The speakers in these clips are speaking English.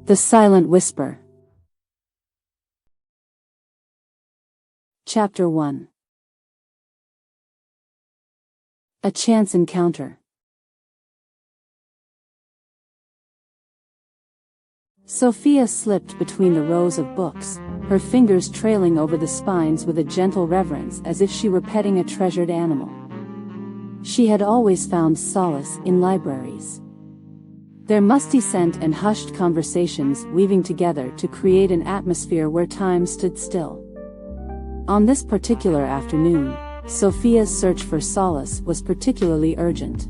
The Silent Whisper. Chapter 1. A Chance Encounter. Sophia slipped between the rows of books, her fingers trailing over the spines with a gentle reverence as if she were petting a treasured animal. She had always found solace in libraries. Their musty scent and hushed conversations weaving together to create an atmosphere where time stood still. On this particular afternoon, Sophia's search for solace was particularly urgent.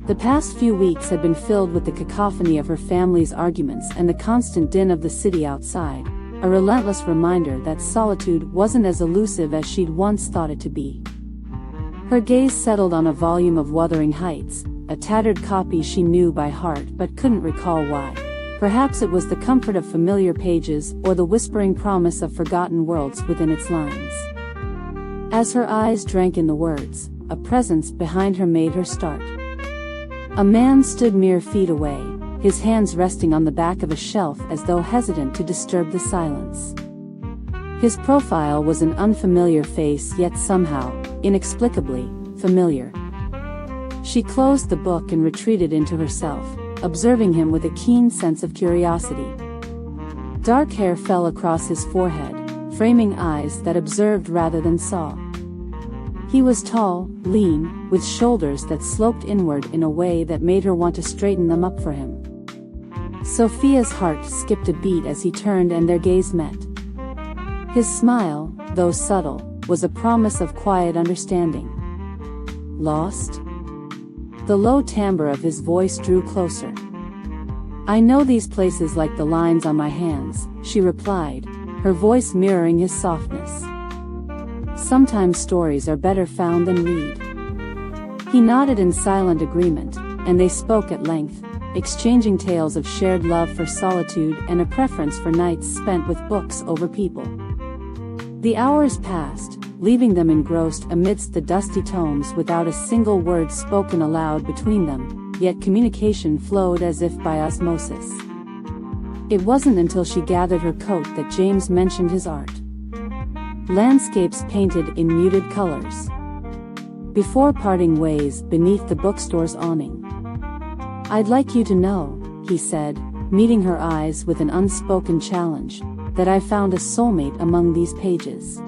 The past few weeks had been filled with the cacophony of her family's arguments and the constant din of the city outside, a relentless reminder that solitude wasn't as elusive as she'd once thought it to be. Her gaze settled on a volume of Wuthering Heights, a tattered copy she knew by heart but couldn't recall why. Perhaps it was the comfort of familiar pages or the whispering promise of forgotten worlds within its lines. As her eyes drank in the words, a presence behind her made her start. A man stood mere feet away, his hands resting on the back of a shelf as though hesitant to disturb the silence. His profile was an unfamiliar face, yet somehow, inexplicably, familiar. She closed the book and retreated into herself, observing him with a keen sense of curiosity. Dark hair fell across his forehead, framing eyes that observed rather than saw. He was tall, lean, with shoulders that sloped inward in a way that made her want to straighten them up for him. Sophia's heart skipped a beat as he turned and their gaze met. His smile, though subtle, was a promise of quiet understanding. Lost? The low timbre of his voice drew closer. "I know these places like the lines on my hands," she replied, her voice mirroring his softness. "Sometimes stories are better found than read." He nodded in silent agreement, and they spoke at length, exchanging tales of shared love for solitude and a preference for nights spent with books over people. The hours passed, leaving them engrossed amidst the dusty tomes without a single word spoken aloud between them, yet communication flowed as if by osmosis. It wasn't until she gathered her coat that James mentioned his art. Landscapes painted in muted colors. Before parting ways beneath the bookstore's awning. "I'd like you to know," he said, meeting her eyes with an unspoken challenge, "that I found a soulmate among these pages."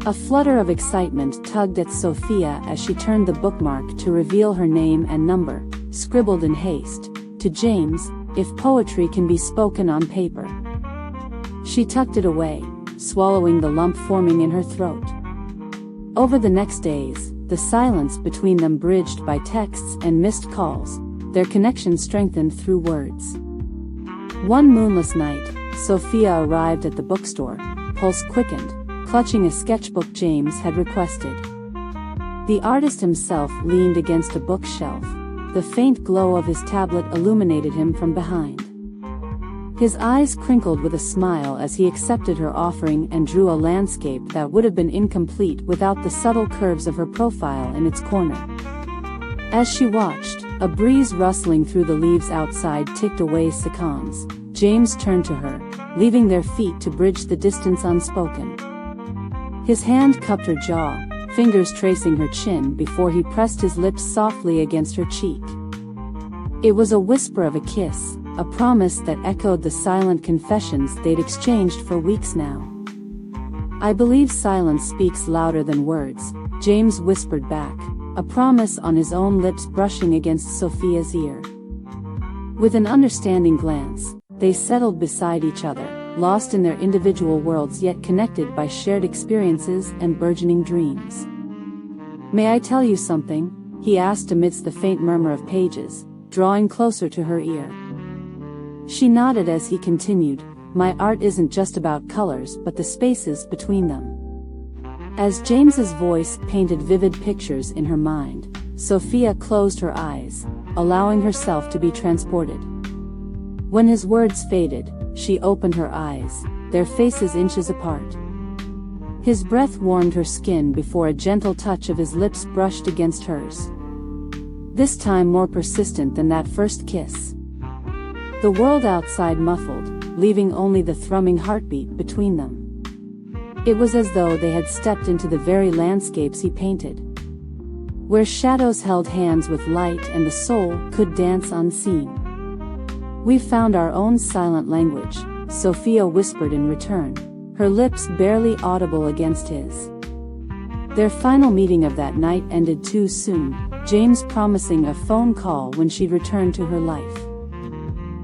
A flutter of excitement tugged at Sophia as she turned the bookmark to reveal her name and number, scribbled in haste, "To James, if poetry can be spoken on paper." She tucked it away, swallowing the lump forming in her throat. Over the next days, the silence between them bridged by texts and missed calls, their connection strengthened through words. One moonless night, Sophia arrived at the bookstore, pulse quickened, clutching a sketchbook James had requested. The artist himself leaned against a bookshelf, the faint glow of his tablet illuminated him from behind. His eyes crinkled with a smile as he accepted her offering and drew a landscape that would have been incomplete without the subtle curves of her profile in its corner. As she watched, a breeze rustling through the leaves outside ticked away seconds. James turned to her, leaving their feet to bridge the distance unspoken. His hand cupped her jaw, fingers tracing her chin before he pressed his lips softly against her cheek. It was a whisper of a kiss, a promise that echoed the silent confessions they'd exchanged for weeks now. "I believe silence speaks louder than words," James whispered back, a promise on his own lips brushing against Sophia's ear. With an understanding glance, they settled beside each other, lost in their individual worlds yet connected by shared experiences and burgeoning dreams. "May I tell you something?" he asked amidst the faint murmur of pages, drawing closer to her ear. She nodded as he continued, "My art isn't just about colors but the spaces between them." As James's voice painted vivid pictures in her mind, Sophia closed her eyes, allowing herself to be transported. When his words faded, she opened her eyes, their faces inches apart. His breath warmed her skin before a gentle touch of his lips brushed against hers. This time more persistent than that first kiss. The world outside muffled, leaving only the thrumming heartbeat between them. It was as though they had stepped into the very landscapes he painted, where shadows held hands with light and the soul could dance unseen. "We've found our own silent language," Sophia whispered in return, her lips barely audible against his. Their final meeting of that night ended too soon, James promising a phone call when she'd returned to her life.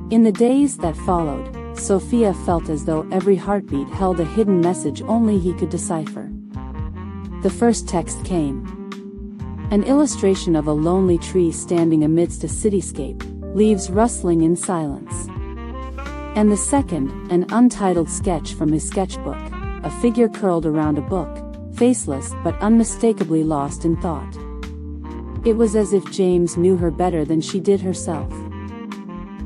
In the days that followed, Sophia felt as though every heartbeat held a hidden message only he could decipher. The first text came. An illustration of a lonely tree standing amidst a cityscape, leaves rustling in silence. And the second, an untitled sketch from his sketchbook, a figure curled around a book, faceless but unmistakably lost in thought. It was as if James knew her better than she did herself.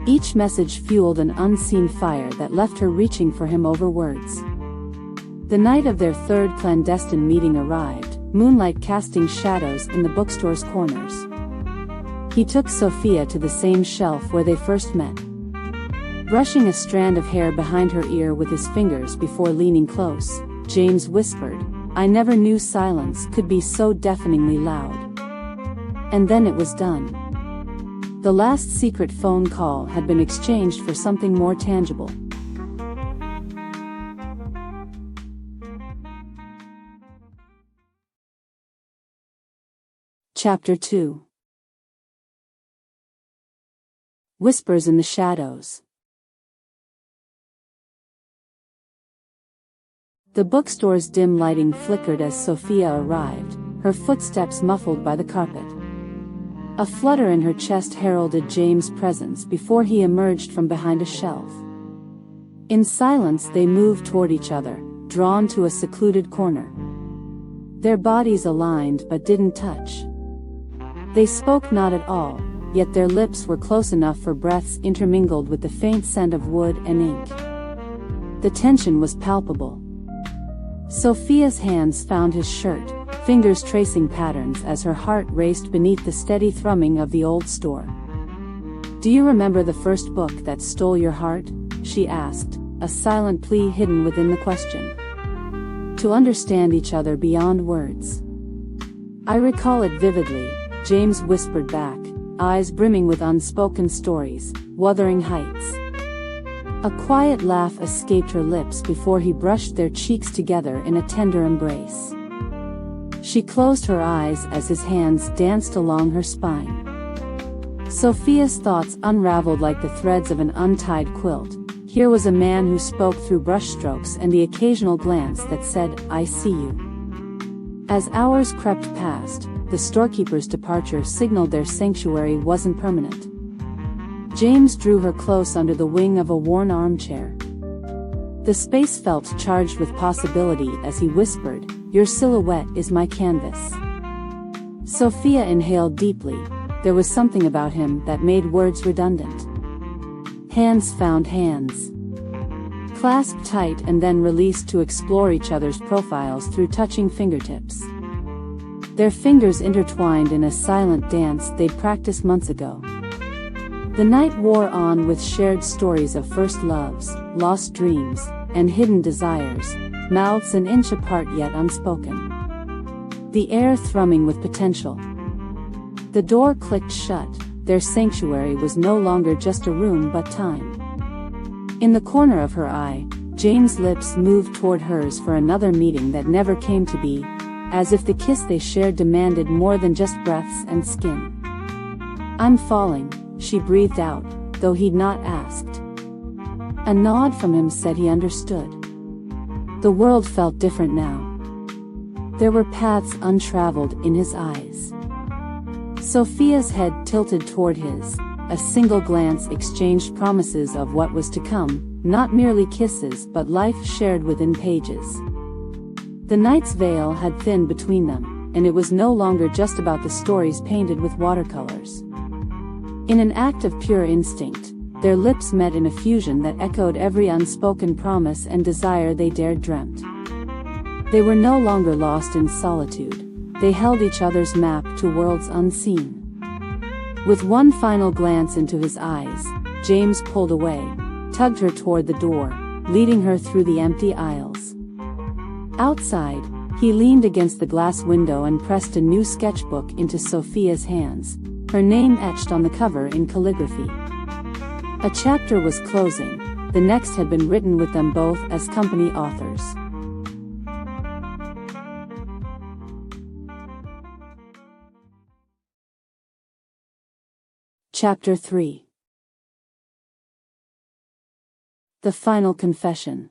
Each message fueled an unseen fire that left her reaching for him over words. The night of their third clandestine meeting arrived, moonlight casting shadows in the bookstore's corners. He took Sophia to the same shelf where they first met. Brushing a strand of hair behind her ear with his fingers before leaning close, James whispered, "I never knew silence could be so deafeningly loud." And then it was done. The last secret phone call had been exchanged for something more tangible. Chapter 2. Whispers in the Shadows. The bookstore's dim lighting flickered as Sophia arrived, her footsteps muffled by the carpet. A flutter in her chest heralded James' presence before he emerged from behind a shelf. In silence they moved toward each other, drawn to a secluded corner. Their bodies aligned but didn't touch. They spoke not at all, yet their lips were close enough for breaths intermingled with the faint scent of wood and ink. The tension was palpable. Sophia's hands found his shirt, fingers tracing patterns as her heart raced beneath the steady thrumming of the old store. "Do you remember the first book that stole your heart?" she asked, a silent plea hidden within the question. To understand each other beyond words. "I recall it vividly," James whispered back, eyes brimming with unspoken stories, Wuthering Heights. A quiet laugh escaped her lips before he brushed their cheeks together in a tender embrace. She closed her eyes as his hands danced along her spine. Sophia's thoughts unraveled like the threads of an untied quilt. Here was a man who spoke through brushstrokes and the occasional glance that said, "I see you." As hours crept past, the storekeeper's departure signaled their sanctuary wasn't permanent. James drew her close under the wing of a worn armchair. The space felt charged with possibility as he whispered, "Your silhouette is my canvas." Sophia inhaled deeply. There was something about him that made words redundant. Hands found hands. Clasped tight and then released to explore each other's profiles through touching fingertips. Their fingers intertwined in a silent dance they'd practiced months ago. The night wore on with shared stories of first loves, lost dreams, and hidden desires, mouths an inch apart yet unspoken. The air thrumming with potential. The door clicked shut, their sanctuary was no longer just a room but time. In the corner of her eye, James' lips moved toward hers for another meeting that never came to be, as if the kiss they shared demanded more than just breaths and skin. "I'm falling," she breathed out, though he'd not asked. A nod from him said he understood. The world felt different now. There were paths untraveled in his eyes. Sophia's head tilted toward his. A single glance exchanged promises of what was to come, not merely kisses but life shared within pages. The night's veil had thinned between them, and it was no longer just about the stories painted with watercolors. In an act of pure instinct, their lips met in a fusion that echoed every unspoken promise and desire they dared dreamt. They were no longer lost in solitude, they held each other's map to worlds unseen. With one final glance into his eyes, James pulled away, tugged her toward the door, leading her through the empty aisles. Outside, he leaned against the glass window and pressed a new sketchbook into Sophia's hands, her name etched on the cover in calligraphy. A chapter was closing, the next had been written with them both as company authors. Chapter 3. The Final Confession.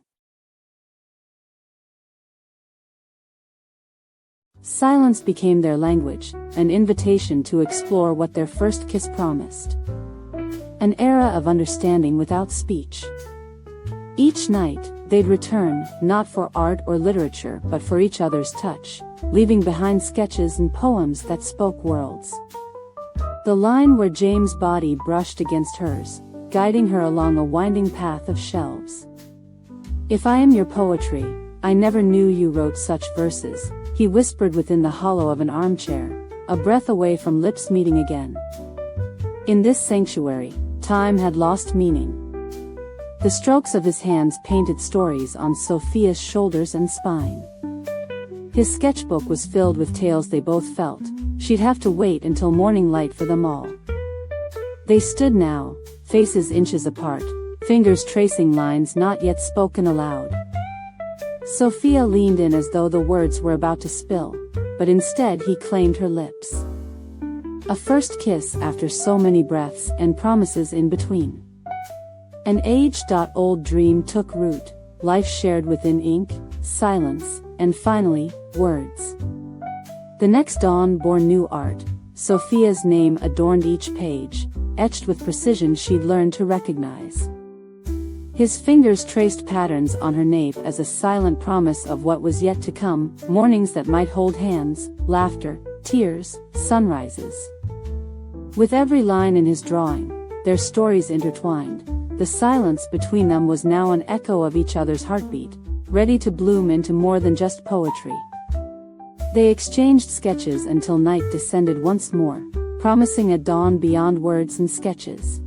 Silence became their language, an invitation to explore what their first kiss promised. An era of understanding without speech. Each night, they'd return, not for art or literature but for each other's touch, leaving behind sketches and poems that spoke worlds. The line where James' body brushed against hers, guiding her along a winding path of shelves. "If I am your poetry, I never knew you wrote such verses," he whispered within the hollow of an armchair, a breath away from lips meeting again. In this sanctuary, time had lost meaning. The strokes of his hands painted stories on Sophia's shoulders and spine. His sketchbook was filled with tales they both felt. She'd have to wait until morning light for them all. They stood now, faces inches apart, fingers tracing lines not yet spoken aloud. Sophia leaned in as though the words were about to spill, but instead he claimed her lips. A first kiss after so many breaths and promises in between. An age-old dream took root, life shared within ink, silence, and finally, words. The next dawn bore new art. Sophia's name adorned each page, etched with precision she'd learned to recognize. His fingers traced patterns on her nape as a silent promise of what was yet to come, mornings that might hold hands, laughter, tears, sunrises. With every line in his drawing, their stories intertwined. The silence between them was now an echo of each other's heartbeat, ready to bloom into more than just poetry. They exchanged sketches until night descended once more, promising a dawn beyond words and sketches.